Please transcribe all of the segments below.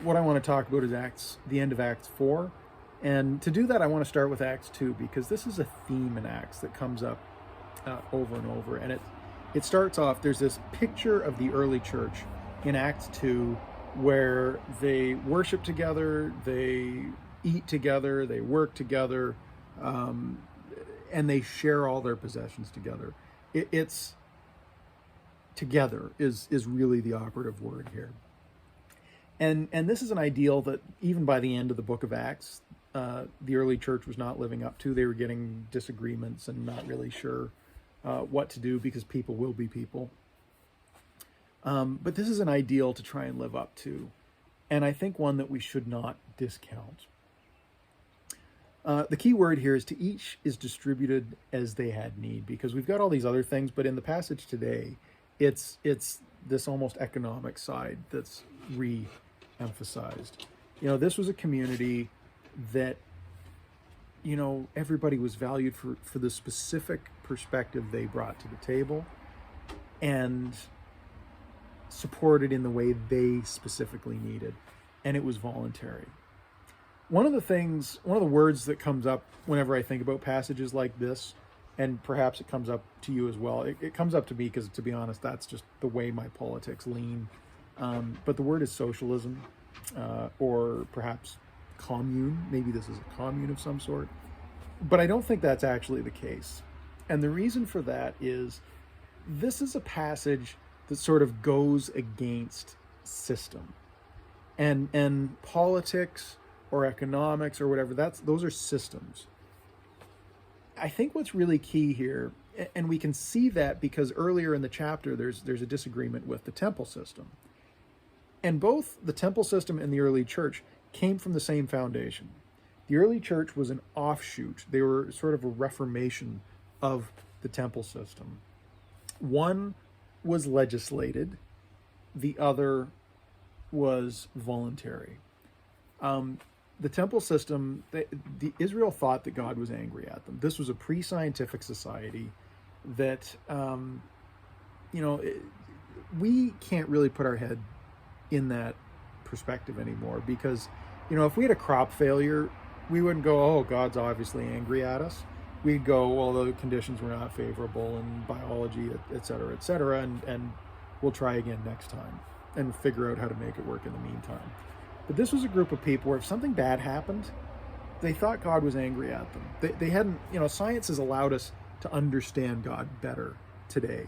what I want to talk about is the end of Acts 4. And to do that, I want to start with Acts 2, because this is a theme in Acts that comes up over and over. And it starts off, there's this picture of the early church in Acts 2 where they worship together, they eat together, they work together, and they share all their possessions together. It's together is really the operative word here. And this is an ideal that even by the end of the book of Acts, the early church was not living up to. They were getting disagreements and not really sure what to do, because people will be people. But this is an ideal to try and live up to, and I think one that we should not discount. The key word here is to each is distributed as they had need, because we've got all these other things, but in the passage today, it's this almost economic side that's re-emphasized. This was a community that, everybody was valued for the specific perspective they brought to the table, and supported in the way they specifically needed, and it was voluntary. One of the words that comes up whenever I think about passages like this, and perhaps it comes up to you as well, it comes up to me because, to be honest, that's just the way my politics lean, but the word is socialism, or perhaps commune. Maybe this is a commune of some sort, but I don't think that's actually the case. And the reason for that is this is a passage that sort of goes against system, and politics or economics or whatever, those are systems. I think what's really key here, and we can see that because earlier in the chapter there's a disagreement with the temple system, and both the temple system and the early church came from the same foundation. The early church was an offshoot. They were sort of a reformation of the temple system. One was legislated, the other was voluntary. The temple system, the Israel thought that God was angry at them. This was a pre-scientific society that, we can't really put our head in that perspective anymore, because, if we had a crop failure, we wouldn't go, oh, God's obviously angry at us. We'd go, well, the conditions were not favorable in biology, et cetera, and we'll try again next time and figure out how to make it work in the meantime. But this was a group of people where if something bad happened, they thought God was angry at them. They hadn't, science has allowed us to understand God better today.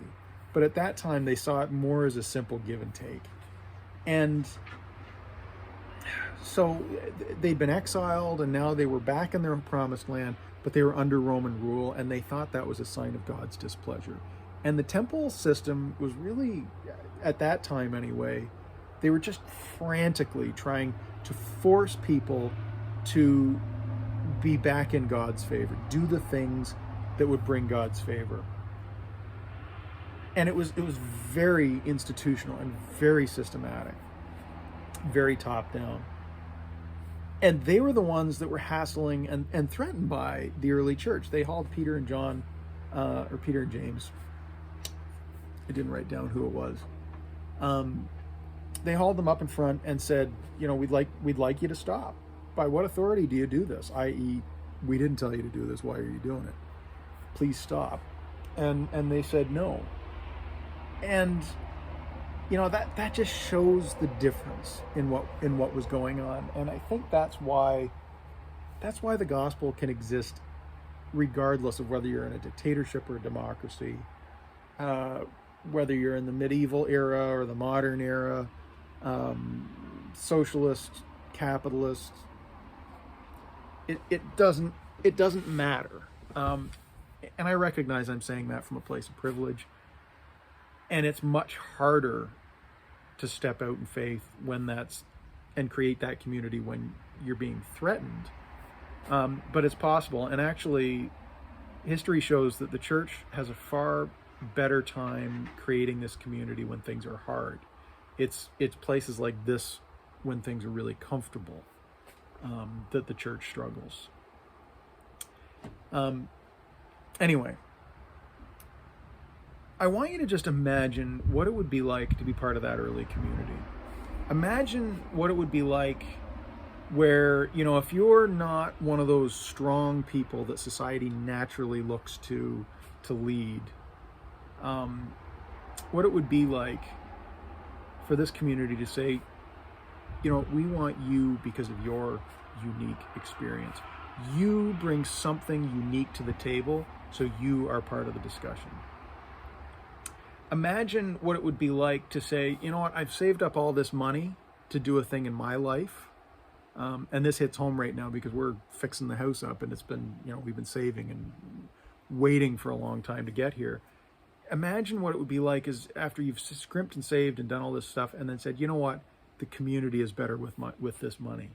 But at that time, they saw it more as a simple give and take. And so they'd been exiled, and now they were back in their promised land, but they were under Roman rule, and they thought that was a sign of God's displeasure. And the temple system was really, at that time anyway, they were just frantically trying to force people to be back in God's favor, do the things that would bring God's favor. And it was very institutional and very systematic, very top down. And they were the ones that were hassling and threatened by the early church. They hauled Peter and John, or Peter and James. I didn't write down who it was. They hauled them up in front and said, we'd like you to stop. By what authority do you do this? I.e., we didn't tell you to do this. Why are you doing it? Please stop. And they said no. And that just shows the difference in what was going on. And I think that's why the gospel can exist regardless of whether you're in a dictatorship or a democracy, whether you're in the medieval era or the modern era, socialist, capitalist. It doesn't matter. And I recognize I'm saying that from a place of privilege, and it's much harder to step out in faith and create that community when you're being threatened. But it's possible. And actually, history shows that the church has a far better time creating this community when things are hard. It's places like this, when things are really comfortable, that the church struggles. Anyway, I want you to just imagine what it would be like to be part of that early community. Imagine what it would be like where, if you're not one of those strong people that society naturally looks to lead, what it would be like for this community to say, we want you because of your unique experience. You bring something unique to the table, so you are part of the discussion. Imagine what it would be like to say, I've saved up all this money to do a thing in my life. And this hits home right now because we're fixing the house up, and it's been, we've been saving and waiting for a long time to get here. Imagine what it would be like is after you've scrimped and saved and done all this stuff, and then said, you know what, the community is better with this money.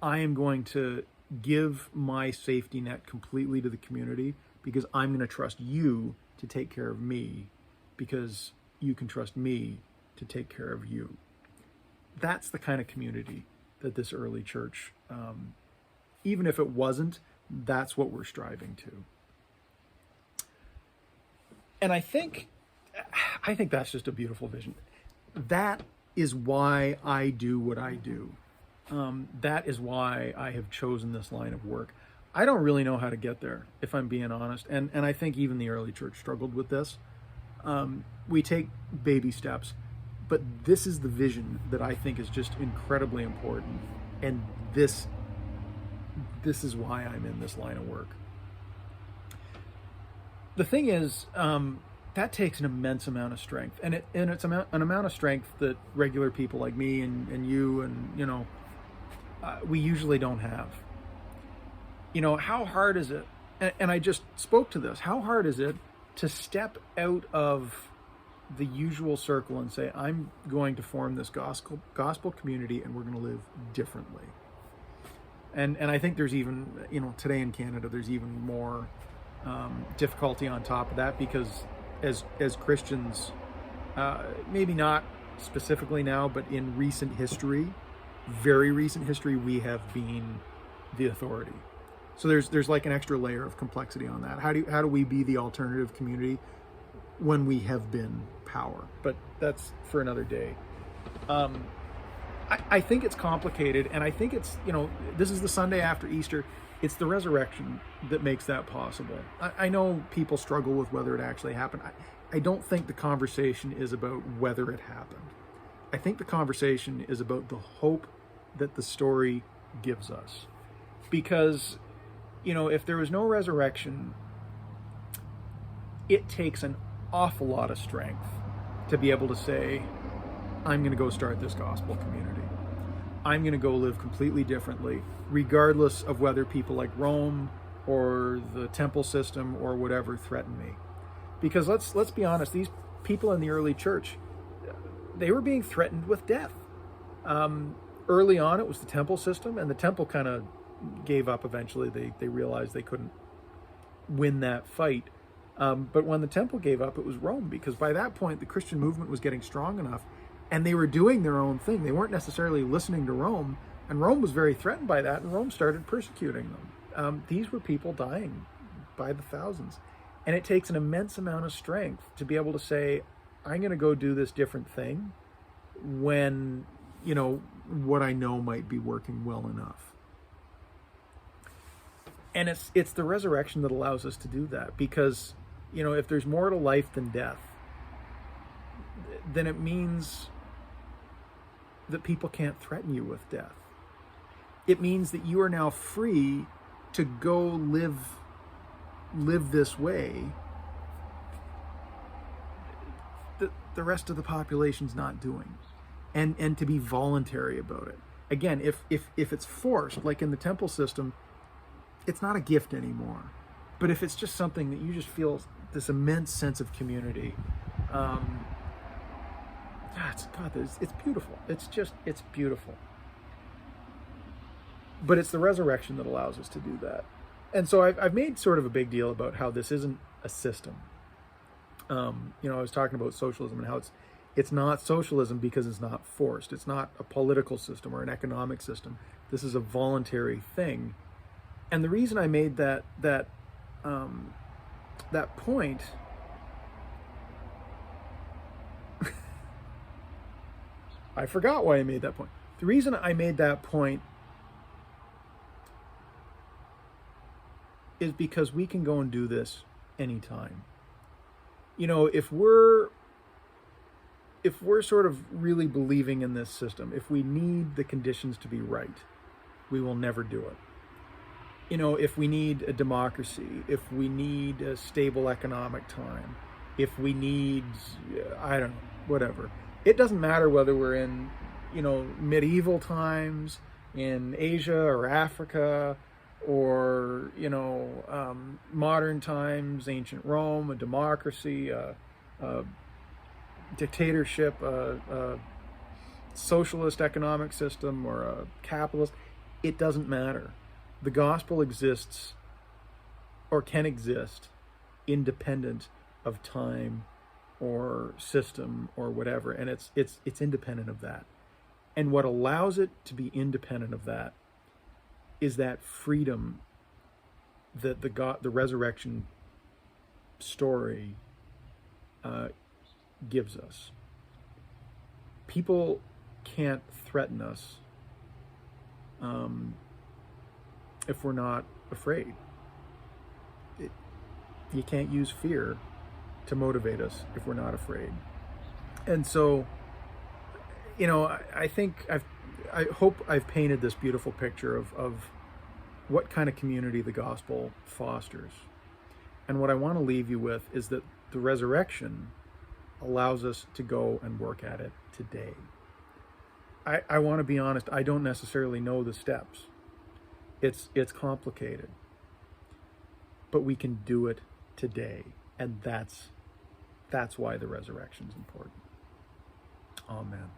I am going to give my safety net completely to the community because I'm going to trust you to take care of me because you can trust me to take care of you. That's the kind of community that this early church, even if it wasn't, that's what we're striving to. And I think that's just a beautiful vision. That is why I do what I do. That is why I have chosen this line of work. I don't really know how to get there, if I'm being honest. And I think even the early church struggled with this. We take baby steps, but this is the vision that I think is just incredibly important. And this is why I'm in this line of work. The thing is, that takes an immense amount of strength, and it's an amount of strength that regular people like me and you and we usually don't have. How hard is it? And I just spoke to this. How hard is it to step out of the usual circle and say, I'm going to form this gospel community, and we're going to live differently. And I think there's even today in Canada there's even more difficulty on top of that, because as Christians, maybe not specifically now, but in recent history, very recent history, we have been the authority. So there's like an extra layer of complexity on that. How do we be the alternative community when we have been power? But that's for another day. I think it's complicated, and I think it's, this is the Sunday after Easter. It's the resurrection that makes that possible. I know people struggle with whether it actually happened. I don't think the conversation is about whether it happened. I think the conversation is about the hope that the story gives us. Because, if there was no resurrection, it takes an awful lot of strength to be able to say, I'm going to go start this gospel community. I'm going to go live completely differently, regardless of whether people like Rome or the temple system or whatever threaten me. Because let's be honest, these people in the early church, they were being threatened with death. Early on, it was the temple system, and the temple kind of gave up eventually. They realized they couldn't win that fight. But when the temple gave up, it was Rome, because by that point, the Christian movement was getting strong enough, and they were doing their own thing. They weren't necessarily listening to Rome, and Rome was very threatened by that, and Rome started persecuting them. These were people dying by the thousands. And it takes an immense amount of strength to be able to say, I'm going to go do this different thing when, what I know might be working well enough. And it's the resurrection that allows us to do that, because, if there's more to life than death, then it means that people can't threaten you with death. It means that you are now free to go live this way that the rest of the population's not doing, and to be voluntary about it. Again, if it's forced, like in the temple system, it's not a gift anymore. But if it's just something that you just feel this immense sense of community, it's beautiful. It's beautiful. But it's the resurrection that allows us to do that. And so I've made sort of a big deal about how this isn't a system. I was talking about socialism and how it's not socialism because it's not forced. It's not a political system or an economic system. This is a voluntary thing. And the reason I made that point I forgot why I made that point. The reason I made that point is because we can go and do this anytime. You know, if we're sort of really believing in this system, if we need the conditions to be right, we will never do it. You know, if we need a democracy, if we need a stable economic time, if we need, I don't know, whatever. It doesn't matter whether we're in, you know, medieval times, in Asia or Africa, or, you know, modern times, ancient Rome, a democracy, a dictatorship, a socialist economic system, or a capitalist. It doesn't matter. The gospel exists, or can exist, independent of time or system or whatever, and it's independent of that. And what allows it to be independent of that is that freedom that the resurrection story gives us. People can't threaten us if we're not afraid. You can't use fear to motivate us if we're not afraid. And so, you know, I think I hope I've painted this beautiful picture of what kind of community the gospel fosters. And what I want to leave you with is that the resurrection allows us to go and work at it today. I want to be honest, I don't necessarily know the steps. It's complicated. But we can do it today. And that's why the resurrection is important. Amen.